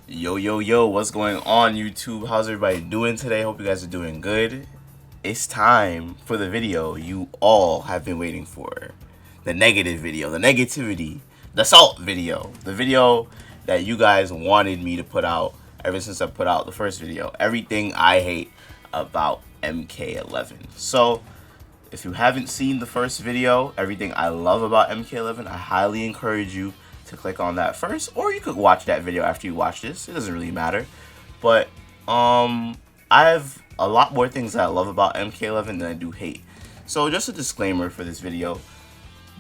Yo, what's going on YouTube? How's everybody doing today? Hope you guys are doing good. It's time for the video you all have been waiting for. The negative video, the negativity, the salt video. The video that you guys wanted me to put out ever since I put out the first video. Everything I hate about MK11. So, if you haven't seen the first video, everything I love about MK11, I highly encourage you to click on that first, or you could watch that video after you watch this. It doesn't really matter. But I have a lot more things that I love about MK11 than I do hate. So just a disclaimer for this video.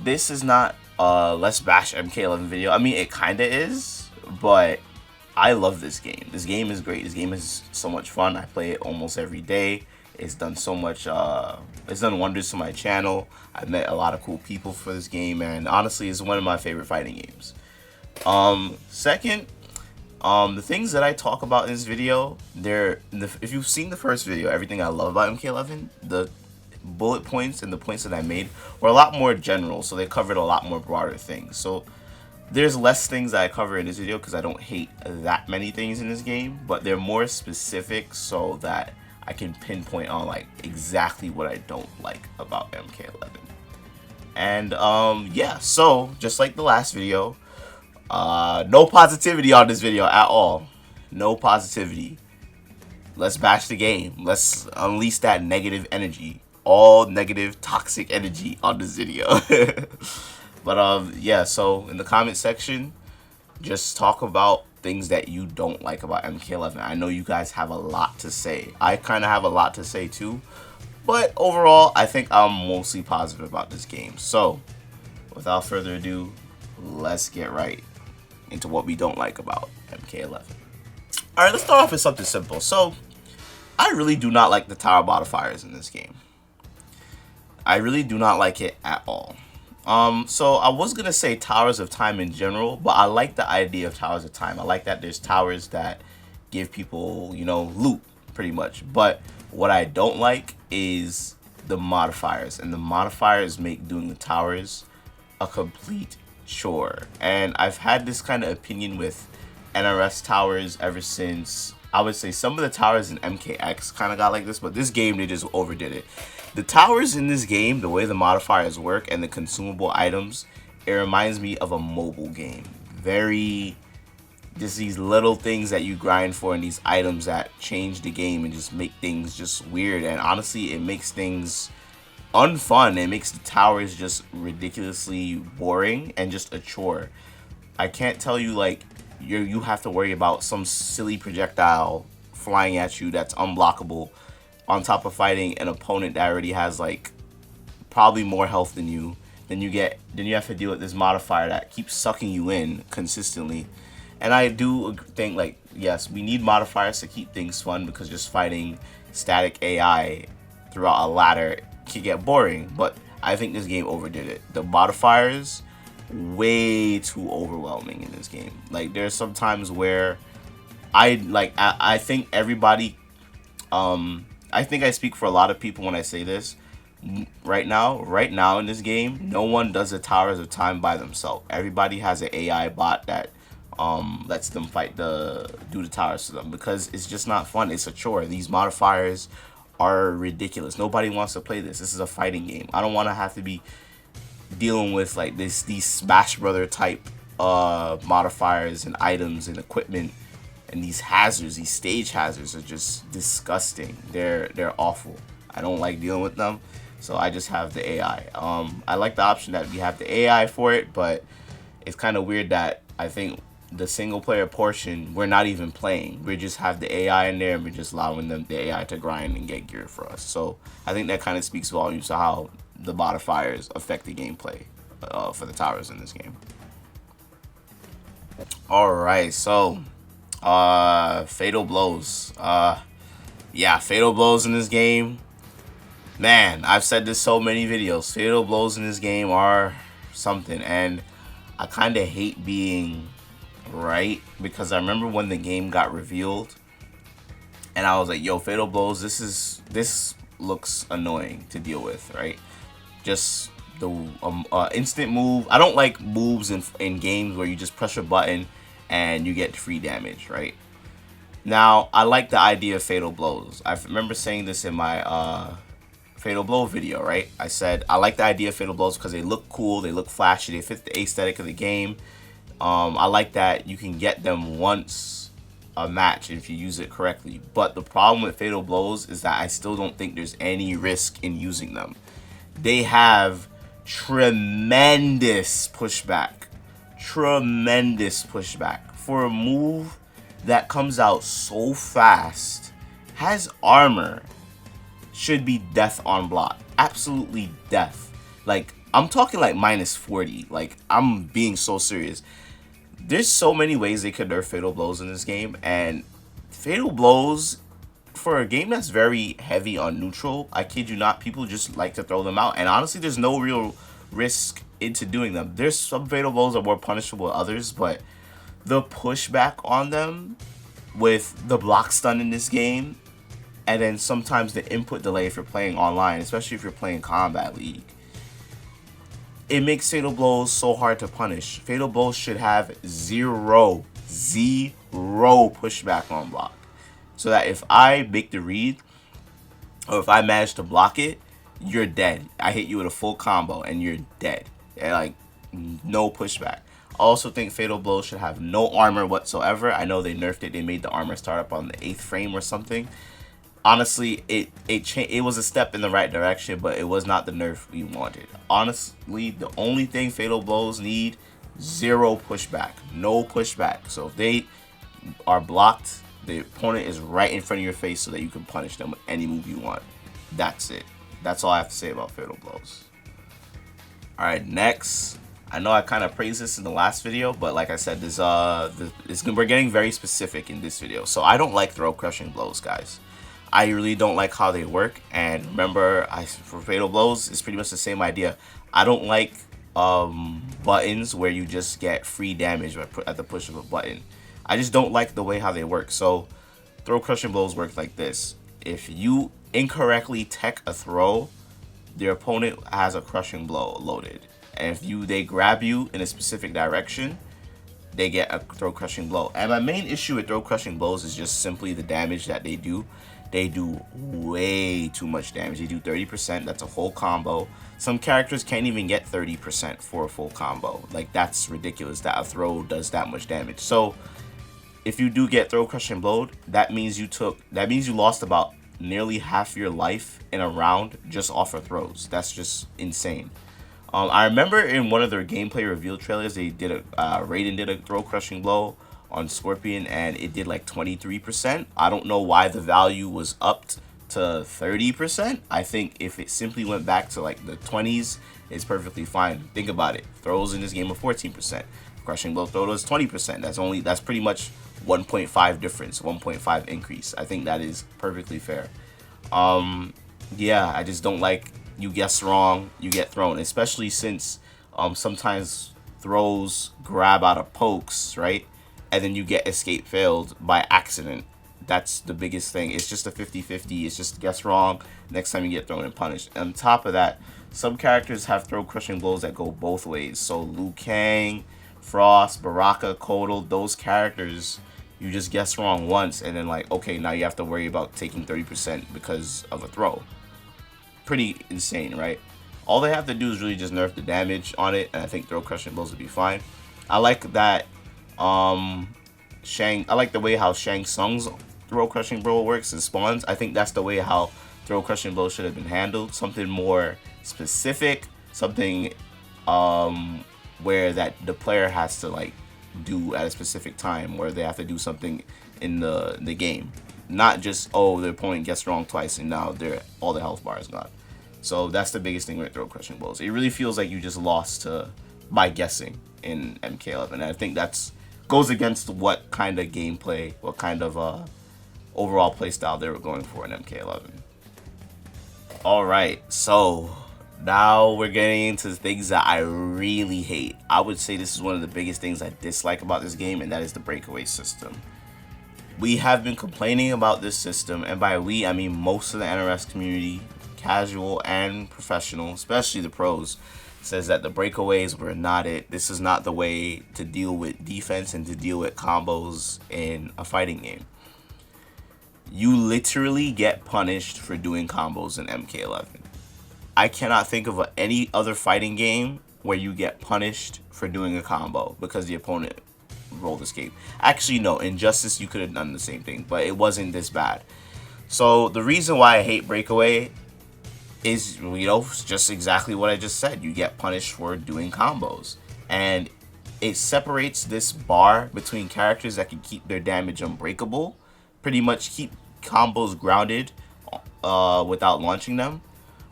This is not a Let's Bash MK11 video. I mean, it kinda is, but I love this game. This game is great. This game is so much fun. I play it almost every day. It's done so much, it's done wonders to my channel. I've met a lot of cool people for this game, and honestly, it's one of my favorite fighting games. Second, the things that I talk about in this video, if you've seen the first video, everything I love about MK11, the bullet points and the points that I made were a lot more general, so they covered a lot more broader things. So there's less things that I cover in this video because I don't hate that many things in this game, but they're more specific so that I can pinpoint on like exactly what I don't like about MK11. And yeah, so just like the last video, no positivity on this video at all. No positivity. Let's bash the game. Let's unleash that negative energy, all negative toxic energy on this video. But yeah, so in the comment section, just talk about things that you don't like about MK11. I know you guys have a lot to say. I kind of have a lot to say too. But overall, I think I'm mostly positive about this game. So, without further ado, let's get right into what we don't like about MK11. Alright, let's start off with something simple. So, I really do not like the tower modifiers in this game. I really do not like it at all. So I was gonna say Towers of Time in general, but I like the idea of Towers of Time. I like that there's towers that give people, you know, loot, pretty much. But what I don't like is the modifiers, and the modifiers make doing the towers a complete chore. And I've had this kind of opinion with NRS towers ever since, I would say some of the towers in MKX kind of got like this, but this game they just overdid it. The towers in this game, the way the modifiers work and the consumable items, it reminds me of a mobile game. Very, just these little things that you grind for and these items that change the game and just make things just weird. And honestly, it makes things unfun. It makes the towers just ridiculously boring and just a chore. I can't tell you like you have to worry about some silly projectile flying at you that's unblockable, on top of fighting an opponent that already has like probably more health than you. Then you have to deal with this modifier that keeps sucking you in consistently. And I do think like, yes, we need modifiers to keep things fun, because just fighting static AI throughout a ladder can get boring. But I think this game overdid it. The modifiers, way too overwhelming in this game. Like there's some times where I think everybody, I think I speak for a lot of people when I say this. Right now in this game, no one does the Towers of Time by themselves. Everybody has an AI bot that lets them do the towers to them, because it's just not fun. It's a chore. These modifiers are ridiculous. Nobody wants to play this. This is a fighting game. I don't want to have to be dealing with like these Smash Brother type modifiers and items and equipment. And these hazards, these stage hazards, are just disgusting. They're awful. I don't like dealing with them, so I just have the AI. I like the option that we have the AI for it, but it's kind of weird that I think the single player portion we're not even playing. We just have the AI in there, and we're just allowing the AI to grind and get gear for us. So I think that kind of speaks volumes to how the modifiers affect the gameplay for the towers in this game. All right, so. Fatal blows. Yeah, fatal blows in this game. Man, I've said this so many videos. Fatal blows in this game are something, and I kind of hate being right, because I remember when the game got revealed, and I was like, "Yo, fatal blows. This looks annoying to deal with, right? Just the instant move. I don't like moves in games where you just press a button and you get free damage, right? Now, I like the idea of fatal blows. I remember saying this in my fatal blow video, right? I said I like the idea of fatal blows because they look cool, they look flashy, they fit the aesthetic of the game. I like that you can get them once a match if you use it correctly. But the problem with fatal blows is that I still don't think there's any risk in using them. They have tremendous pushback. Tremendous pushback. For a move that comes out so fast, has armor, should be death on block. Absolutely death. Like, I'm talking like -40. Like, I'm being so serious. There's so many ways they could nerf fatal blows in this game, and fatal blows, for a game that's very heavy on neutral, I kid you not, people just like to throw them out, and honestly there's no real risk into doing them. There's some fatal blows that are more punishable than others, but the pushback on them with the block stun in this game, and then sometimes the input delay if you're playing online, especially if you're playing Combat League, it makes fatal blows so hard to punish. Fatal blows should have zero pushback on block, so that if I make the read, or if I manage to block it, you're dead. I hit you with a full combo and you're dead. And like, no pushback. I also think fatal blows should have no armor whatsoever. I know they nerfed it. They made the armor start up on the 8th frame or something. Honestly, it was a step in the right direction, but it was not the nerf we wanted. Honestly, the only thing fatal blows need, zero pushback, no pushback. So if they are blocked, the opponent is right in front of your face so that you can punish them with any move you want. That's it. That's all I have to say about fatal blows. Alright, next. I know I kind of praised this in the last video, but like I said, we're getting very specific in this video. So I don't like throw crushing blows, guys. I really don't like how they work. And remember, for fatal blows, it's pretty much the same idea. I don't like buttons where you just get free damage at the push of a button. I just don't like the way how they work. So throw crushing blows work like this. If you incorrectly tech a throw, their opponent has a crushing blow loaded. And if they grab you in a specific direction, they get a throw crushing blow. And my main issue with throw crushing blows is just simply the damage that they do. They do way too much damage. They do 30%. That's a whole combo. Some characters can't even get 30% for a full combo. Like, that's ridiculous that a throw does that much damage. So if you do get throw crushing blowed, that means you lost about nearly half your life in a round just off of throws. That's just insane. I remember in one of their gameplay reveal trailers, they did Raiden did a throw crushing blow on Scorpion, and it did like 23%. I don't know why the value was upped to 30%. I think if it simply went back to like the 20s, it's perfectly fine. Think about it. Throws in this game are 14%. Crushing blow throw is 20%. That's pretty much 1.5 difference, 1.5 increase. I think that is perfectly fair. Yeah, I just don't like, you guess wrong, you get thrown, especially since sometimes throws grab out of pokes, right? And then you get escape failed by accident. That's the biggest thing. It's just a 50-50. It's just guess wrong. Next time you get thrown and punished. And on top of that, some characters have throw crushing blows that go both ways. So Liu Kang, Frost, Baraka, Kotal, those characters, you just guess wrong once, and then like, okay, now you have to worry about taking 30% because of a throw. Pretty insane, right? All they have to do is really just nerf the damage on it, and I think throw crushing blows would be fine. I like that I like the way how Shang Tsung's throw crushing blow works and spawns. I think that's the way how throw crushing blow should have been handled. Something more specific, something where that the player has to like do at a specific time, where they have to do something in the game, not just, oh, the opponent gets wrong twice and now all the health bar is gone. So that's the biggest thing with throw crushing blows. It really feels like you just lost by guessing in MK11, and I think that's goes against what kind of gameplay, what kind of overall playstyle they were going for in MK11. Alright, so now we're getting into the things that I really hate. I would say this is one of the biggest things I dislike about this game, and that is the breakaway system. We have been complaining about this system, and by we, I mean most of the NRS community, casual and professional, especially the pros, says that the breakaways were not it. This is not the way to deal with defense and to deal with combos in a fighting game. You literally get punished for doing combos in MK11. I cannot think of any other fighting game where you get punished for doing a combo because the opponent rolled escape. Actually, no, in Justice you could have done the same thing, but it wasn't this bad. So the reason why I hate Breakaway is, you know, just exactly what I just said. You get punished for doing combos, and it separates this bar between characters that can keep their damage unbreakable, pretty much keep combos grounded without launching them,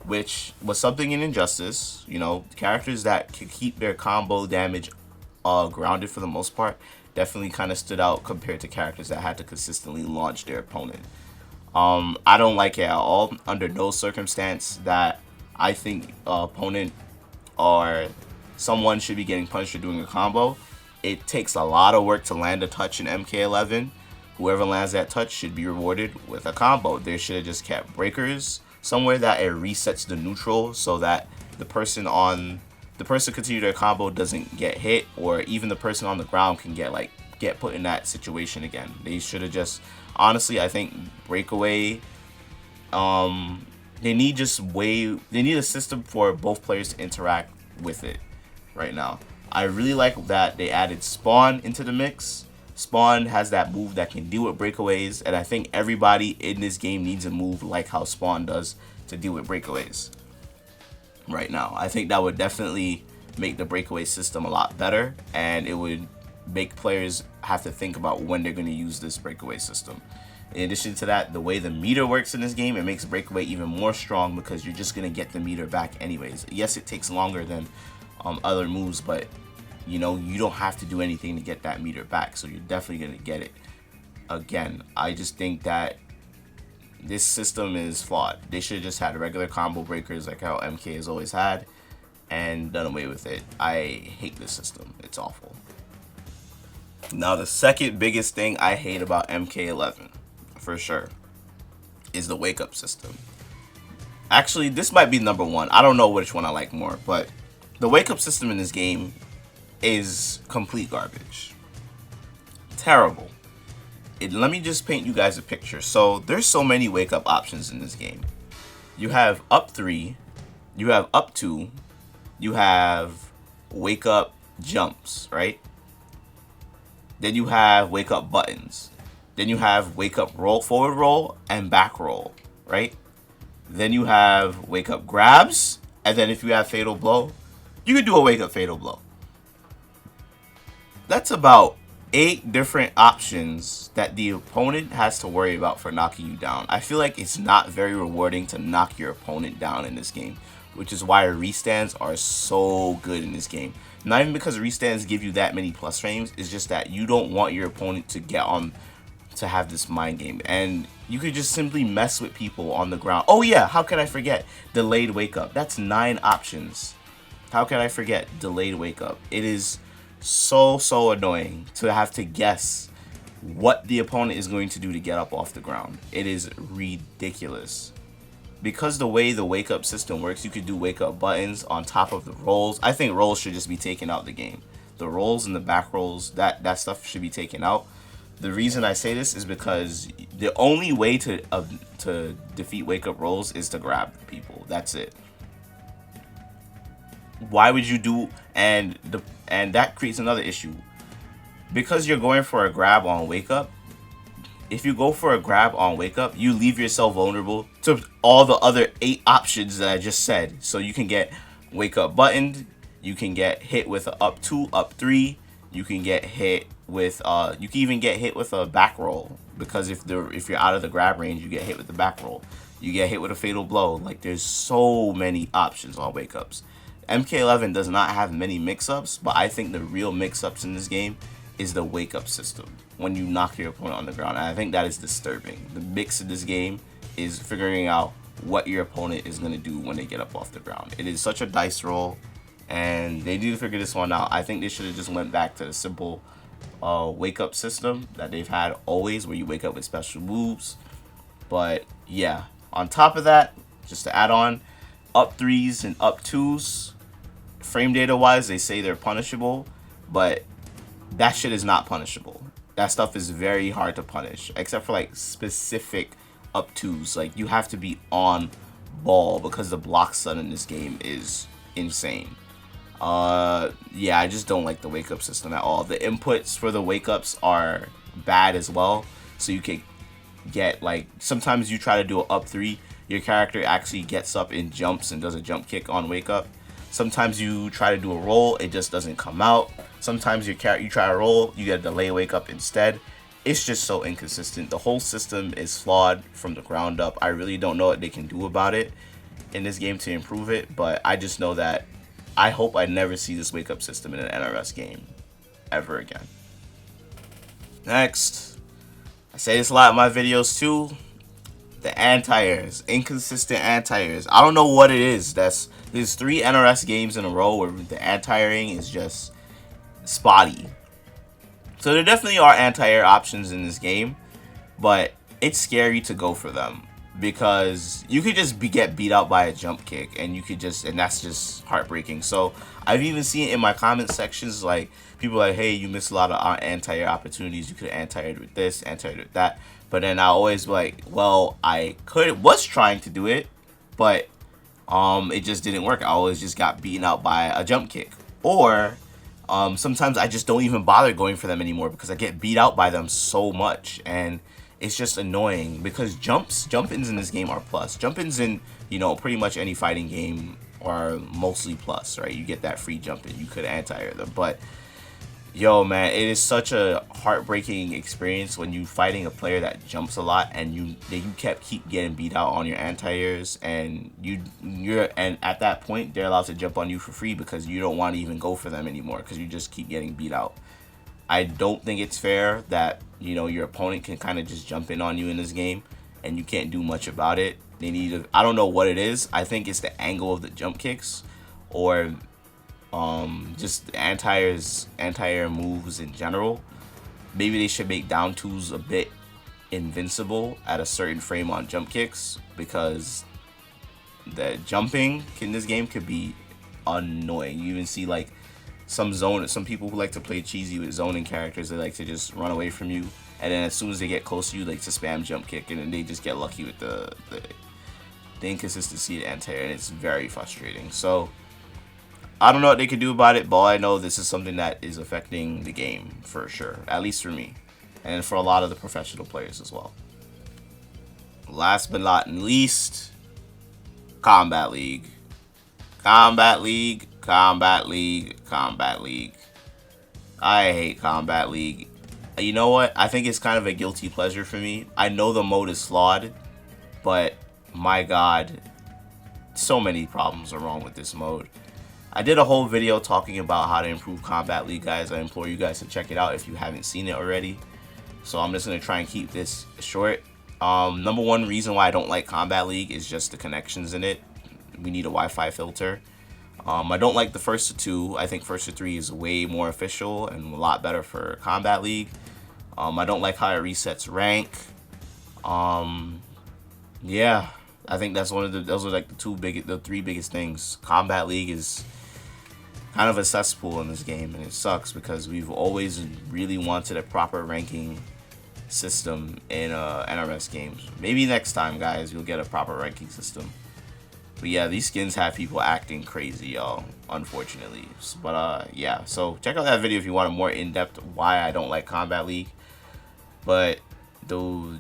which was something in Injustice. You know, characters that can keep their combo damage grounded for the most part definitely kind of stood out compared to characters that had to consistently launch their opponent. I don't like it at all. Under no circumstance that I think opponent or someone should be getting punished for doing a combo. It takes a lot of work to land a touch in MK11. Whoever lands that touch should be rewarded with a combo. They should have just kept breakers somewhere that it resets the neutral so that the person continue their combo doesn't get hit, or even the person on the ground can get put in that situation again. They should have just, honestly, I think Breakaway, they need a system for both players to interact with it right now. I really like that they added Spawn into the mix. Spawn has that move that can deal with breakaways, and I think everybody in this game needs a move like how Spawn does to deal with breakaways right now. I think that would definitely make the breakaway system a lot better, and it would make players have to think about when they're going to use this breakaway system. In addition to that, the way the meter works in this game, it makes breakaway even more strong because you're just going to get the meter back anyways. Yes, it takes longer than other moves, but you know, you don't have to do anything to get that meter back, so you're definitely going to get it again. I just think that this system is flawed. They should have just had regular combo breakers like how MK has always had and done away with it. I hate this system. It's awful. Now, the second biggest thing I hate about MK11, for sure, is the wake up system. Actually, this might be number one. I don't know which one I like more, but the wake up system in this game is complete garbage. Terrible. Let me just paint you guys a picture. So there's so many wake up options in this game. You have up 3, you have up 2, you have wake up jumps, right? Then you have wake up buttons. Then you have wake up roll, forward roll, and back roll, right? Then you have wake up grabs, and then if you have fatal blow, you can do a wake up fatal blow. That's about 8 different options that the opponent has to worry about for knocking you down. I feel like it's not very rewarding to knock your opponent down in this game, which is why restands are so good in this game. Not even because restands give you that many plus frames, it's just that you don't want your opponent to get on to have this mind game, and you could just simply mess with people on the ground. Oh yeah, how can I forget delayed wake up? That's 9 options. How can I forget delayed wake up? It is so annoying to have to guess what the opponent is going to do to get up off the ground. It is ridiculous. Because the way the wake up system works, you could do wake up buttons on top of the rolls. I think rolls should just be taken out the game. The rolls and the back rolls, that stuff should be taken out. The reason I say this is because the only way to defeat wake up rolls is to grab people. That's it. Why would you do, and that creates another issue. Because you're going for a grab on wake up, if you go for a grab on wake up, you leave yourself vulnerable to all the other 8 options that I just said. So you can get wake up buttoned, you can get hit with a up 2, up 3, you can get hit with you can even get hit with a back roll, because if you're out of the grab range, you get hit with the back roll. You get hit with a fatal blow. Like, there's so many options on wake ups. MK11 does not have many mix-ups, but I think the real mix-ups in this game is the wake-up system when you knock your opponent on the ground. And I think that is disturbing. The mix of this game is figuring out what your opponent is going to do when they get up off the ground. It is such a dice roll, and they need to figure this one out. I think they should have just went back to the simple wake-up system that they've had always, where you wake up with special moves. But yeah, on top of that, just to add on, up 3s and up 2s, frame data wise, they say they're punishable, but that shit is not punishable. That stuff is very hard to punish, except for like specific up twos. Like you have to be on ball because the block stun in this game is insane. Yeah, I just don't like the wake up system at all. The inputs for the wake ups are bad as well. So you can get like, sometimes you try to do an up 3, your character actually gets up and jumps and does a jump kick on wake up. Sometimes you try to do a roll, it just doesn't come out. Sometimes you try to roll, you get a delay wake up instead. It's just so inconsistent. The whole system is flawed from the ground up. I really don't know what they can do about it in this game to improve it, but I just know that I hope I never see this wake up system in an NRS game ever again. Next, I say this a lot in my videos too, the anti-airs, inconsistent anti-airs. I don't know what it is. There's 3 NRS games in a row where the anti-airing is just spotty. So there definitely are anti-air options in this game, but it's scary to go for them because you could just get beat out by a jump kick, and that's just heartbreaking. So I've even seen it in my comment sections, like people like, hey, you missed a lot of anti-air opportunities. You could have anti-aired with this, anti-aired with that. But then I always be like, well, I was trying to do it, but it just didn't work. I always just got beaten out by a jump kick. Or sometimes I just don't even bother going for them anymore because I get beat out by them so much, and it's just annoying because jump-ins in this game are plus. Jump-ins in, you know, pretty much any fighting game are mostly plus, right? You get that free jump-in. You could anti-air them, but yo, man, it is such a heartbreaking experience when you fighting a player that jumps a lot and you keep getting beat out on your anti-airs, and and at that point they're allowed to jump on you for free because you don't want to even go for them anymore because you just keep getting beat out. I don't think it's fair that, you know, your opponent can kind of just jump in on you in this game and you can't do much about it. They need to, I don't know what it is. I think it's the angle of the jump kicks, or just anti-air moves in general. Maybe they should make down twos a bit invincible at a certain frame on jump kicks, because the jumping in this game could be annoying. You even see like some people who like to play cheesy with zoning characters. They like to just run away from you, and then as soon as they get close to you, like to spam jump kick, and then they just get lucky with the inconsistency of anti-air, and it's very frustrating. So I don't know what they can do about it, but all I know, this is something that is affecting the game for sure, at least for me, and for a lot of the professional players as well. Last but not least, Kombat League. Kombat League, Kombat League, Kombat League. I hate Kombat League. You know what? I think it's kind of a guilty pleasure for me. I know the mode is flawed, but my god, so many problems are wrong with this mode. I did a whole video talking about how to improve Kombat League, guys. I implore you guys to check it out if you haven't seen it already. So I'm just going to try and keep this short. Number one reason why I don't like Kombat League is just the connections in it. We need a Wi-Fi filter. I don't like the first two. I think first to 3 is way more official and a lot better for Kombat League. I don't like how it resets rank. Yeah, I think that's those are like the 3 biggest things. Kombat League is kind of a cesspool in this game, and it sucks because we've always really wanted a proper ranking system in NRS games. Maybe next time, guys, we'll get a proper ranking system. But yeah, these skins have people acting crazy, y'all, unfortunately. But yeah, so check out that video if you want a more in-depth why I don't like Kombat League. But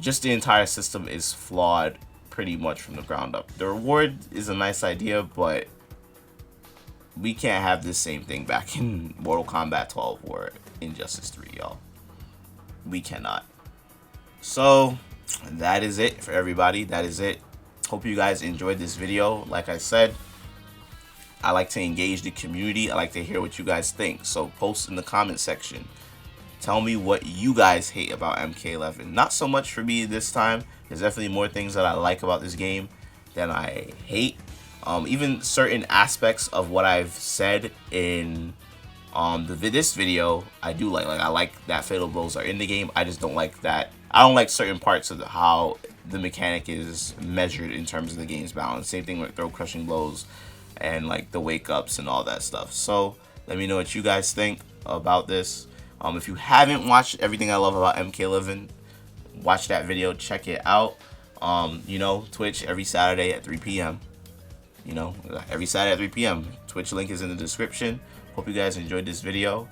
just the entire system is flawed pretty much from the ground up. The reward is a nice idea, but we can't have this same thing back in Mortal Kombat 12 or Injustice 3, y'all. We cannot. So that is it for everybody. That is it. Hope you guys enjoyed this video. Like I said, I like to engage the community. I like to hear what you guys think. So post in the comment section. Tell me what you guys hate about MK11. Not so much for me this time. There's definitely more things that I like about this game than I hate. Even certain aspects of what I've said in this video, I do like. I like that fatal blows are in the game. I just don't like that. I don't like certain parts of how the mechanic is measured in terms of the game's balance. Same thing with throw crushing blows and like the wake ups and all that stuff. So let me know what you guys think about this. If you haven't watched Everything I Love About MK11, watch that video, check it out. You know, Twitch every Saturday at 3 p.m. You know, every Saturday at 3 p.m. Twitch link is in the description. Hope you guys enjoyed this video.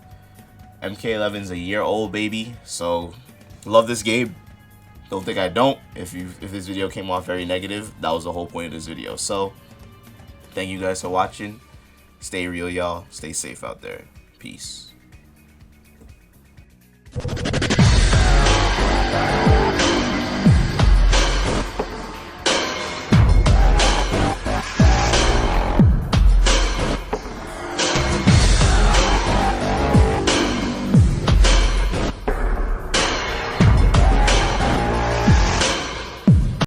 MK11 is a year old, baby, so love this game. Don't think I don't. If this video came off very negative, that was the whole point of this video. So thank you guys for watching. Stay real, y'all. Stay safe out there. Peace.